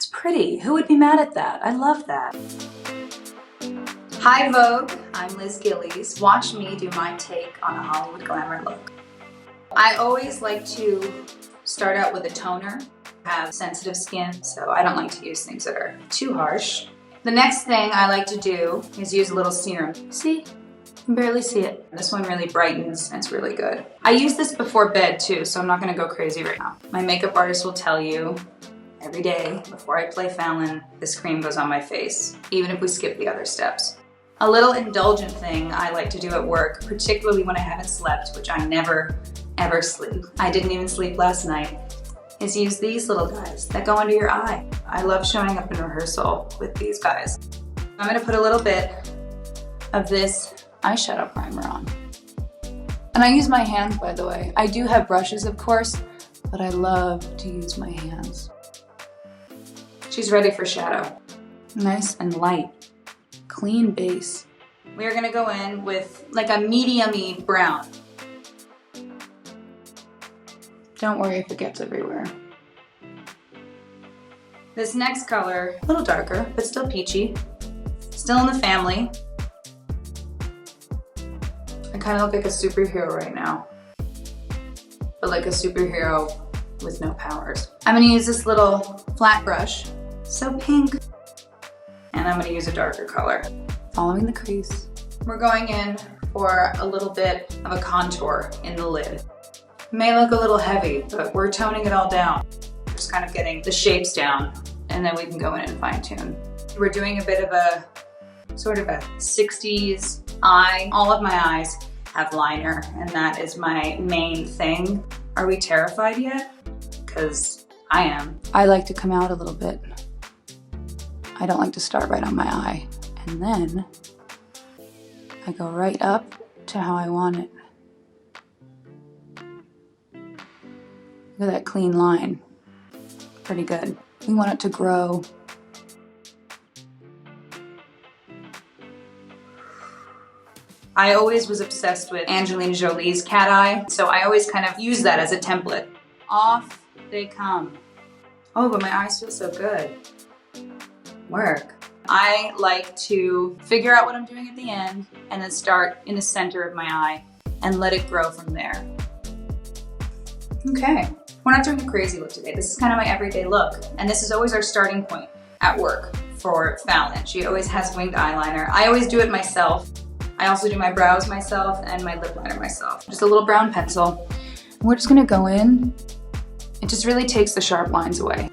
It's pretty. Who would be mad at that? I love that. Hi Vogue, I'm Liz Gillies. Watch me do my take on a Hollywood glamour look. I always like to start out with a toner. I have sensitive skin, so I don't like to use things that are too harsh. The next thing I like to do is use a little serum. See? You can barely see it. This one really brightens and it's really good. I use this before bed too, so I'm not gonna go crazy right now. My makeup artist will tell you every day before I play Fallon, this cream goes on my face, even if we skip the other steps. A little indulgent thing I like to do at work, particularly when I haven't slept, which I never, ever sleep. I didn't even sleep last night, is use these little guys that go under your eye. I love showing up in rehearsal with these guys. I'm gonna put a little bit of this eyeshadow primer on. And I use my hands, by the way. I do have brushes, of course, but I love to use my hands. She's ready for shadow. Nice and light. Clean base. We are gonna go in with like a medium-y brown. Don't worry if it gets everywhere. This next color, a little darker, but still peachy. Still in the family. I kind of look like a superhero right now, but like a superhero with no powers. I'm gonna use this little flat brush, so pink. And I'm gonna use a darker color. Following the crease. We're going in for a little bit of a contour in the lid. It may look a little heavy, but we're toning it all down. Just kind of getting the shapes down, and then we can go in and fine tune. We're doing a bit of a, sort of a 60s eye. All of my eyes have liner, and that is my main thing. Are we terrified yet? Because I am. I like to come out a little bit. I don't like to start right on my eye. And then I go right up to how I want it. Look at that clean line. Pretty good. We want it to grow. I always was obsessed with Angelina Jolie's cat eye, so I always kind of use that as a template. Off they come. Oh, but my eyes feel so good. Work. I like to figure out what I'm doing at the end and then start in the center of my eye and let it grow from there. Okay, we're not doing a crazy look today. This is kind of my everyday look, and this is always our starting point at work for Fallon. She always has winged eyeliner. I always do it myself. I also do my brows myself and my lip liner myself. Just a little brown pencil. We're just gonna go in. It just really takes the sharp lines away.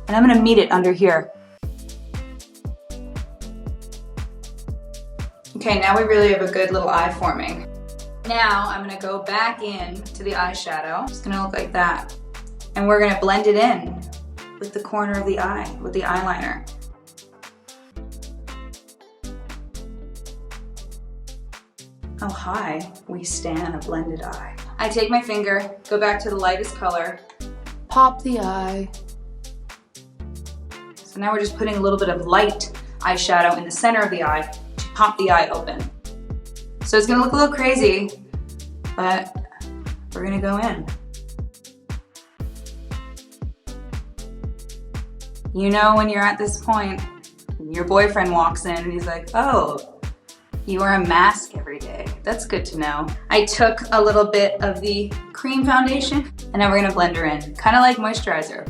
And I'm gonna meet it under here. Okay, now we really have a good little eye forming. Now I'm gonna go back in to the eyeshadow. It's gonna look like that. And we're gonna blend it in with the corner of the eye, with the eyeliner. How high we stand a blended eye. I take my finger, go back to the lightest color, pop the eye. So now we're just putting a little bit of light eyeshadow in the center of the eye to pop the eye open. So it's gonna look a little crazy, but we're gonna go in. You know when you're at this point, your boyfriend walks in and he's like, oh, you wear a mask every day. That's good to know. I took a little bit of the cream foundation and now we're gonna blend her in. Kind of like moisturizer.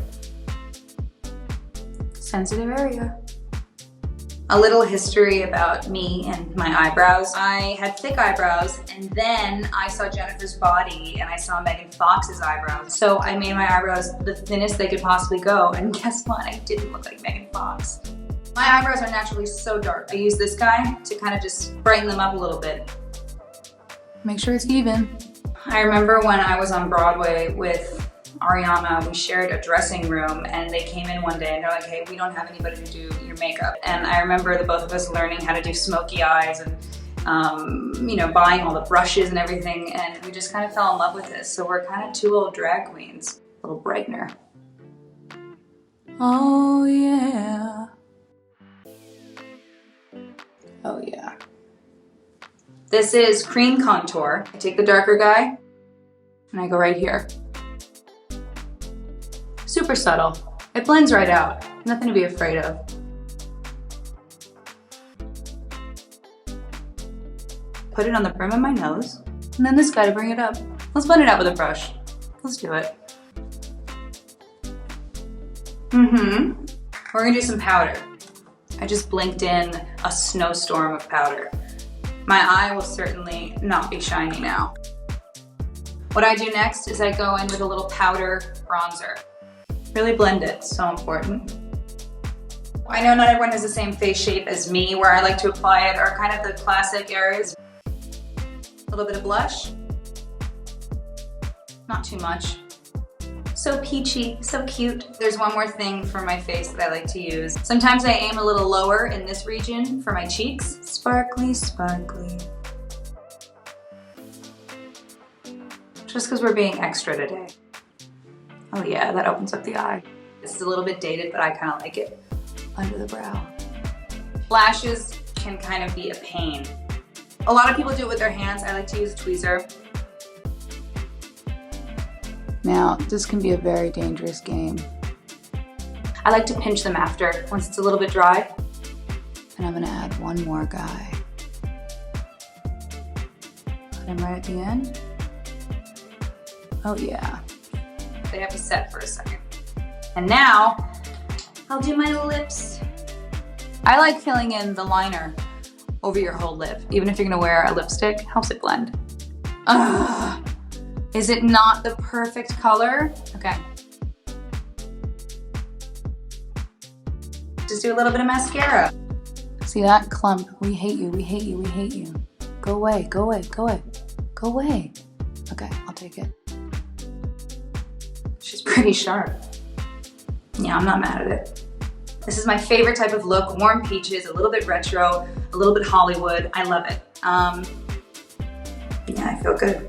Sensitive area. A little history about me and my eyebrows. I had thick eyebrows and then I saw Jennifer's Body and I saw Megan Fox's eyebrows. So I made my eyebrows the thinnest they could possibly go, and guess what? I didn't look like Megan Fox. My eyebrows are naturally so dark. I use this guy to kind of just brighten them up a little bit. Make sure it's even. I remember when I was on Broadway with Ariana, we shared a dressing room and they came in one day and they're like, hey, we don't have anybody to do your makeup. And I remember the both of us learning how to do smoky eyes and you know, buying all the brushes and everything, and we just kind of fell in love with this. So we're kind of two little drag queens. A little brightener. Oh yeah. Oh yeah. This is cream contour. I take the darker guy and I go right here. Super subtle. It blends right out. Nothing to be afraid of. Put it on the brim of my nose, and then this guy to bring it up. Let's blend it out with a brush. Let's do it. We're gonna do some powder. I just blinked in a snowstorm of powder. My eye will certainly not be shiny now. What I do next is I go in with a little powder bronzer. Really blend it, so important. I know not everyone has the same face shape as me. Where I like to apply it are kind of the classic areas. A little bit of blush. Not too much. So peachy, so cute. There's one more thing for my face that I like to use. Sometimes I aim a little lower in this region for my cheeks. Sparkly, sparkly. Just because we're being extra today. Oh yeah, that opens up the eye. This is a little bit dated, but I kind of like it. Under the brow. Lashes can kind of be a pain. A lot of people do it with their hands. I like to use a tweezer. Now, this can be a very dangerous game. I like to pinch them after, once it's a little bit dry. And I'm gonna add one more guy. Put him right at the end. Oh yeah. They have to set for a second. And now, I'll do my lips. I like filling in the liner over your whole lip. Even if you're gonna wear a lipstick, helps it blend. Ugh. Is it not the perfect color? Okay. Just do a little bit of mascara. See that clump? We hate you, we hate you, we hate you. Go away, go away, go away, go away. Okay, I'll take it. She's pretty sharp. Yeah, I'm not mad at it. This is my favorite type of look, warm peaches, a little bit retro, a little bit Hollywood. I love it. Yeah, I feel good.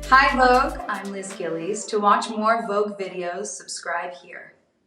Hi Vogue, I'm Liz Gillies. To watch more Vogue videos, subscribe here.